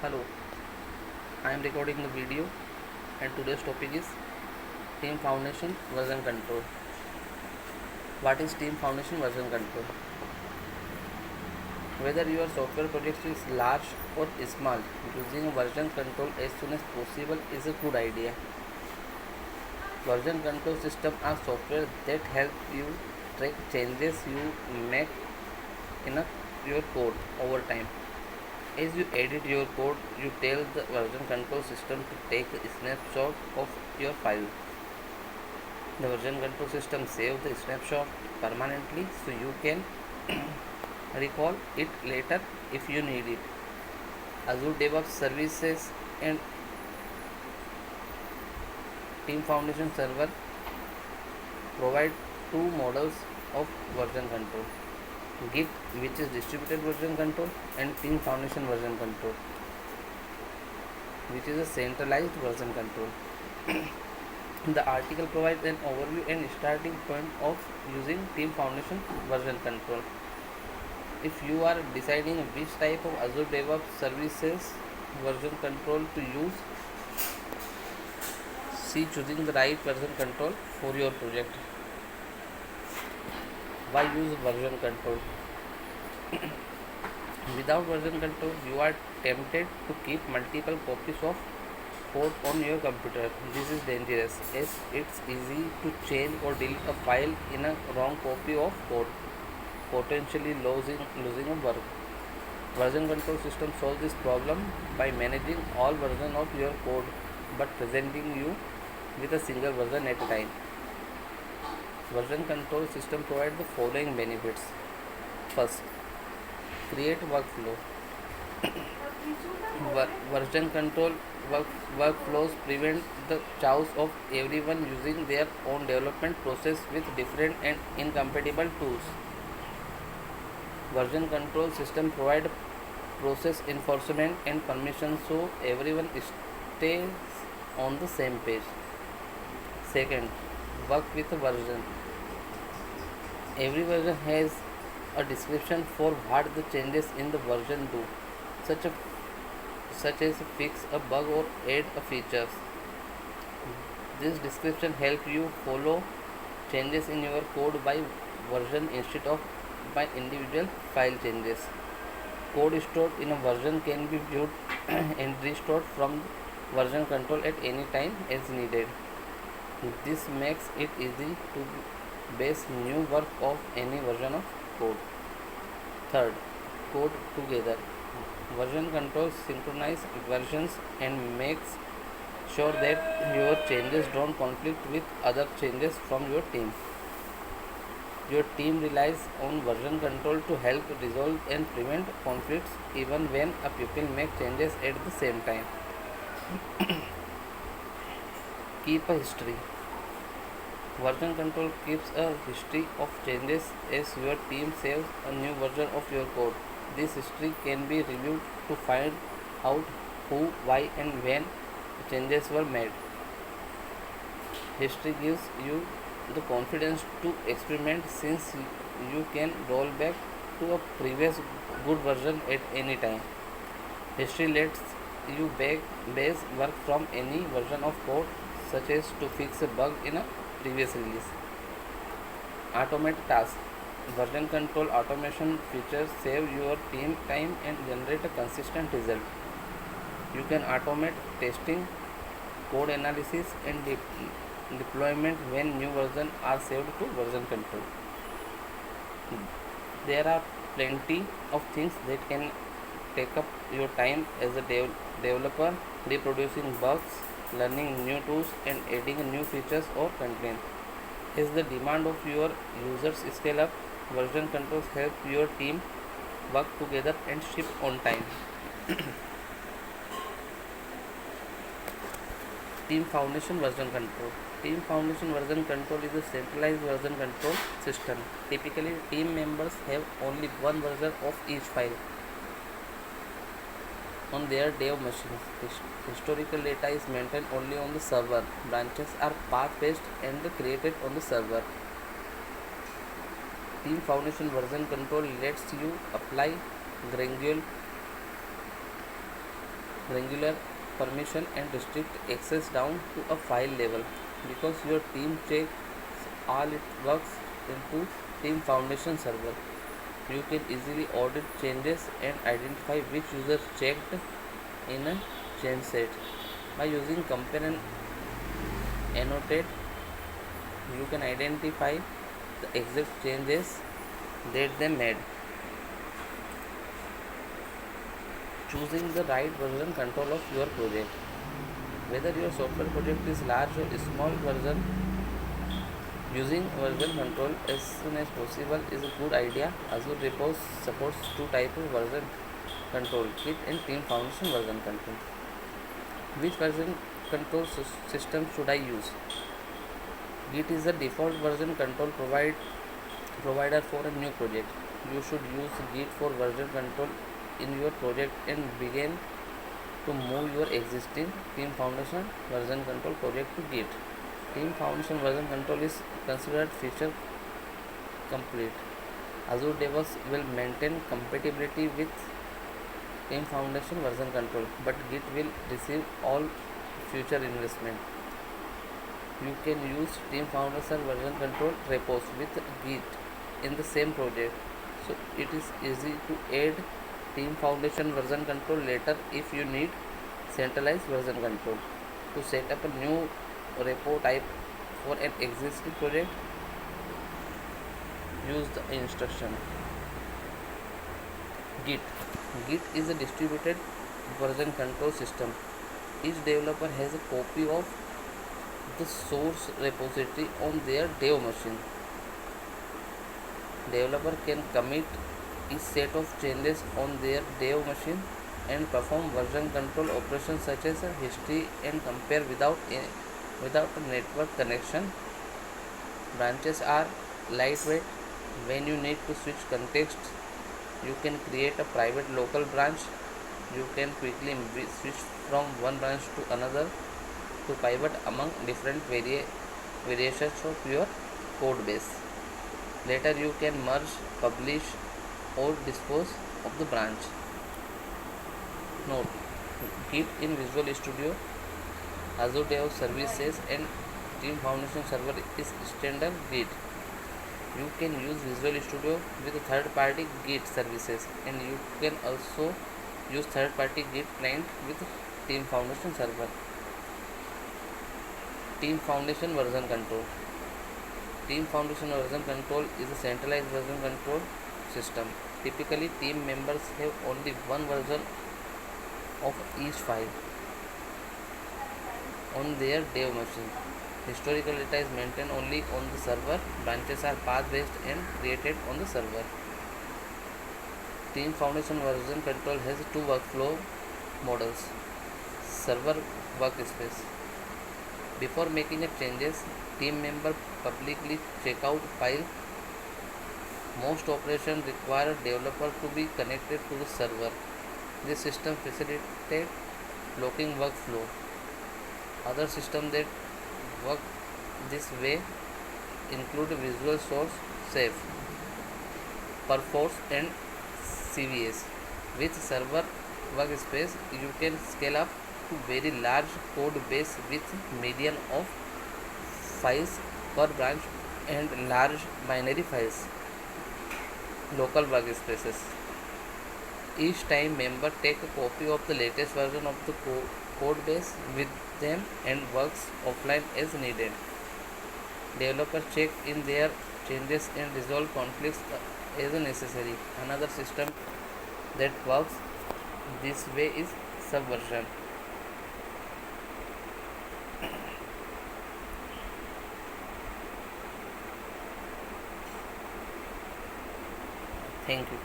Hello, I am recording the video and today's topic is Team Foundation version control. What is Team Foundation version control? Whether your software project is large or small, using version control as soon as possible is a good idea. Version control system are software that help you track changes you make in your code over time. As you edit your code, you tell the version control system to take a snapshot of your file. The version control system saves the snapshot permanently so you can recall it later if you need it. Azure DevOps Services and Team Foundation Server provide two models of version control: Git, which is distributed version control, and Team Foundation version control, which is a centralized version control. The article provides an overview and starting point of using Team Foundation version control. If you are deciding which type of Azure DevOps Services version control to use, see choosing the right version control for your project. Why use version control? Without version control, you are tempted to keep multiple copies of code on your computer. This is dangerous as it's easy to change or delete a file in a wrong copy of code, potentially losing a work. Version control system solves this problem by managing all versions of your code but presenting you with a single version at a time. Version control system provides the following benefits. First, create workflow. Version control workflows prevent the chaos of everyone using their own development process with different and incompatible tools. Version control system provide process enforcement and permission so everyone stays on the same page. Second, work with a version. Every version has a description for what the changes in the version do, such a such as fix a bug or add a features. This description help you follow changes in your code by version instead of by individual file changes. Code stored in a version can be viewed and restored from version control at any time as needed. This makes it easy to base new work of any version of code. Third, code together. Version control synchronize versions and makes sure that your changes don't conflict with other changes from your team. Your team relies on version control to help resolve and prevent conflicts even when a people make changes at the same time. Keep a history. Version control keeps a history of changes as your team saves a new version of your code. This history can be reviewed to find out who, why, and when changes were made. History gives you the confidence to experiment since you can roll back to a previous good version at any time. History lets you base work from any version of code, such as to fix a bug in a previous release. Automate tasks. Version control automation features save your team time and generate a consistent result. You can automate testing, code analysis, and deployment when new versions are saved to version control. There are plenty of things that can take up your time as a developer, reproducing bugs, learning new tools, and adding new features or content. As the demand of your users scale up, version controls help your team work together and ship on time. Team Foundation version control. Team Foundation version control is a centralized version control system. Typically, team members have only one version of each file on their dev machines. Historical data is maintained only on the server. Branches are path-based and created on the server. Team Foundation version control lets you apply granular regular permission and restrict access down to a file level. Because your team checks all it works into Team Foundation server, you can easily audit changes and identify which user checked in a change set. By using compare and annotate, you can identify the exact changes that they made. Choosing the right version control of your project. Whether your software project is large or small version, using version control as soon as possible is a good idea. Azure Repos supports two types of version control: Git and Team Foundation version control. Which version control system should I use? Git is the default version control provider for a new project. You should use Git for version control in your project and begin to move your existing Team Foundation version control project to Git. Team Foundation version control is considered feature complete. Azure DevOps will maintain compatibility with Team Foundation version control, but Git will receive all future investment. You can use Team Foundation version control repos with Git in the same project, so it is easy to add Team Foundation version control later if you need centralized version control. To set up a new repo type for an existing project, use the instruction. Git. Git is a distributed version control system. Each developer has a copy of the source repository on their dev machine. Developer can commit each set of changes on their dev machine and perform version control operations such as history and compare without a network connection. Branches are lightweight. When you need to switch contexts, you can create a private local branch. You can quickly switch from one branch to another to pivot among different variations of your code base. Later you can merge, publish or dispose of the branch. Note: Git in Visual Studio, Azure DevOps Services and Team Foundation Server is standard Git. You can use Visual Studio with third-party Git services, and you can also use third-party Git client with Team Foundation Server. Team Foundation version control. Team Foundation version control is a centralized version control system. Typically, team members have only one version of each file on their dev machine. Historical data is maintained only on the server. Branches are path-based and created on the server. Team Foundation version control has two workflow models. Server workspace. Before making a changes, team member publicly check out file. Most operations require developer to be connected to the server. This system facilitates blocking workflow. Other systems that work this way include Visual Source, Safe, Perforce and CVS. With server workspace, you can scale up to very large code base with median of files per branch and large binary files. Local workspaces. Each time member take a copy of the latest version of the code base with them and works offline as needed. Developers check in their changes and resolve conflicts as necessary. Another system that works this way is Subversion. Thank you.